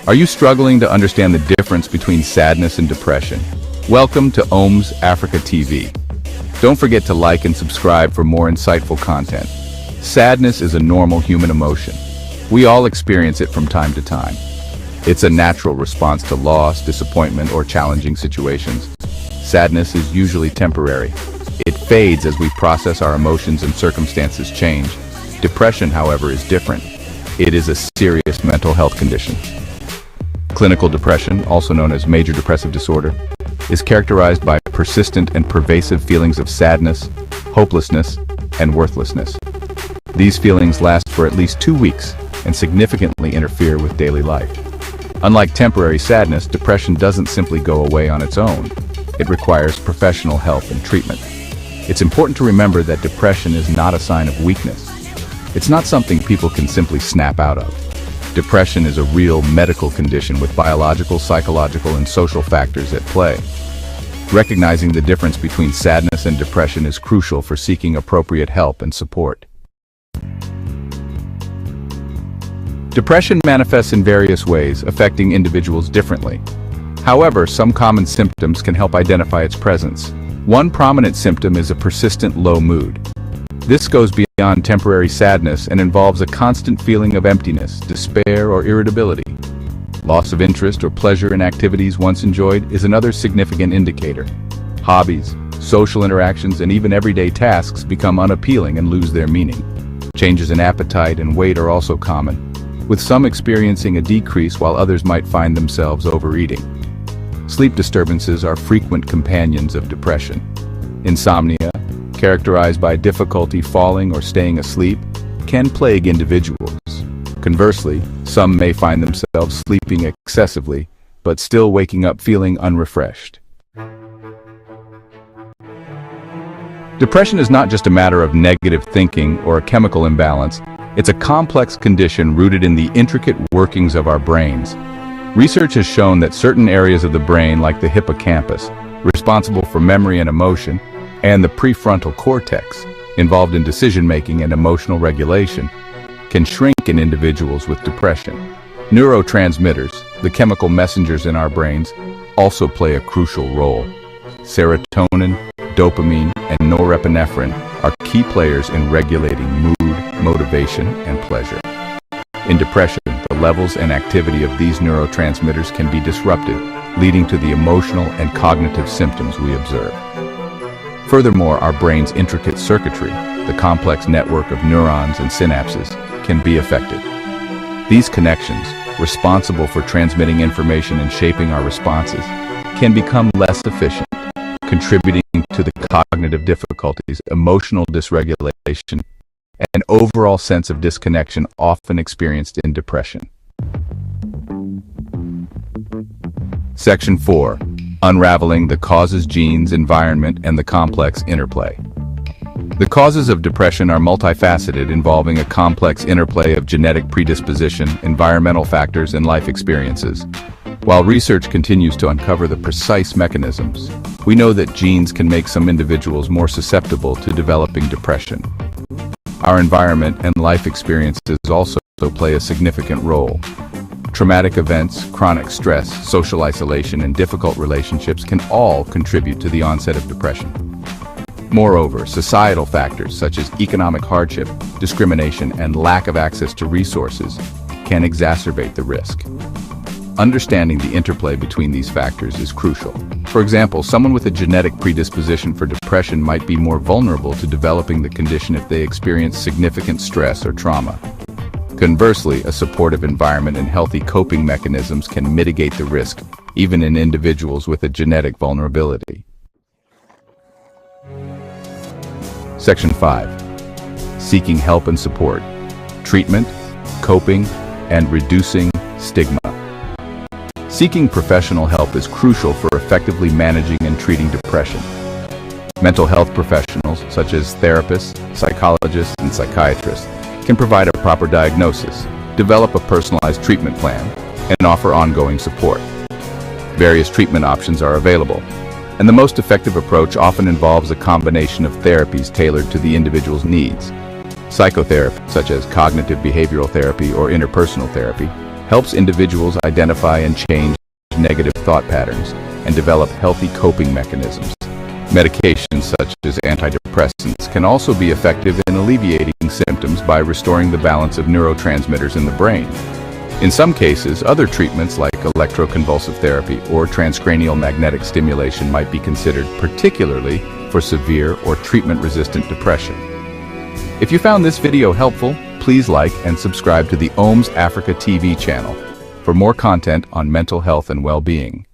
Are you struggling to understand the difference between sadness and depression? Welcome to Ohms.AfricaTv. Don't forget to like and subscribe for more insightful content. Sadness is a normal human emotion. We all experience it from time to time. It's a natural response to loss, disappointment, or challenging situations. Sadness is usually temporary. It fades as we process our emotions and circumstances change. Depression, however, is different. It is a serious mental health condition. Clinical depression, also known as major depressive disorder, is characterized by persistent and pervasive feelings of sadness, hopelessness, and worthlessness. These feelings last for at least 2 weeks and significantly interfere with daily life. Unlike temporary sadness, depression doesn't simply go away on its own. It requires professional help and treatment. It's important to remember that depression is not a sign of weakness. It's not something people can simply snap out of. Depression is a real medical condition with biological, psychological, and social factors at play. Recognizing the difference between sadness and depression is crucial for seeking appropriate help and support. Depression manifests in various ways, affecting individuals differently. However, some common symptoms can help identify its presence. One prominent symptom is a persistent low mood. This goes beyond temporary sadness and involves a constant feeling of emptiness, despair, or irritability. Loss of interest or pleasure in activities once enjoyed is another significant indicator. Hobbies, social interactions, and even everyday tasks become unappealing and lose their meaning. Changes in appetite and weight are also common, with some experiencing a decrease while others might find themselves overeating. Sleep disturbances are frequent companions of depression. Insomnia, characterized by difficulty falling or staying asleep, can plague individuals. Conversely, some may find themselves sleeping excessively, but still waking up feeling unrefreshed. Depression is not just a matter of negative thinking or a chemical imbalance. It's a complex condition rooted in the intricate workings of our brains. Research has shown that certain areas of the brain, like the hippocampus, responsible for memory and emotion, and the prefrontal cortex, involved in decision-making and emotional regulation, can shrink in individuals with depression. Neurotransmitters, the chemical messengers in our brains, also play a crucial role. Serotonin, dopamine, and norepinephrine are key players in regulating mood, motivation, and pleasure. In depression, the levels and activity of these neurotransmitters can be disrupted, leading to the emotional and cognitive symptoms we observe. Furthermore, our brain's intricate circuitry, the complex network of neurons and synapses, can be affected. These connections, responsible for transmitting information and shaping our responses, can become less efficient, contributing to the cognitive difficulties, emotional dysregulation, and overall sense of disconnection often experienced in depression. Section 4. Unraveling the causes, genes, environment, and the complex interplay. The causes of depression are multifaceted, involving a complex interplay of genetic predisposition, environmental factors, and life experiences. While research continues to uncover the precise mechanisms, we know that genes can make some individuals more susceptible to developing depression. Our environment and life experiences also play a significant role. Traumatic events, chronic stress, social isolation, and difficult relationships can all contribute to the onset of depression. Moreover, societal factors such as economic hardship, discrimination, and lack of access to resources can exacerbate the risk. Understanding the interplay between these factors is crucial. For example, someone with a genetic predisposition for depression might be more vulnerable to developing the condition if they experience significant stress or trauma. Conversely, a supportive environment and healthy coping mechanisms can mitigate the risk, even in individuals with a genetic vulnerability. Section 5. Seeking help and support. Treatment, coping, and reducing stigma. Seeking professional help is crucial for effectively managing and treating depression. Mental health professionals, such as therapists, psychologists, and psychiatrists, can provide a proper diagnosis, develop a personalized treatment plan, and offer ongoing support. Various treatment options are available, and the most effective approach often involves a combination of therapies tailored to the individual's needs. Psychotherapy, such as cognitive behavioral therapy or interpersonal therapy, helps individuals identify and change negative thought patterns and develop healthy coping mechanisms. Medications such as antidepressants can also be effective in alleviating symptoms by restoring the balance of neurotransmitters in the brain. In some cases, other treatments like electroconvulsive therapy or transcranial magnetic stimulation might be considered, particularly for severe or treatment-resistant depression. If you found this video helpful, please like and subscribe to the Ohms Africa TV channel for more content on mental health and well-being.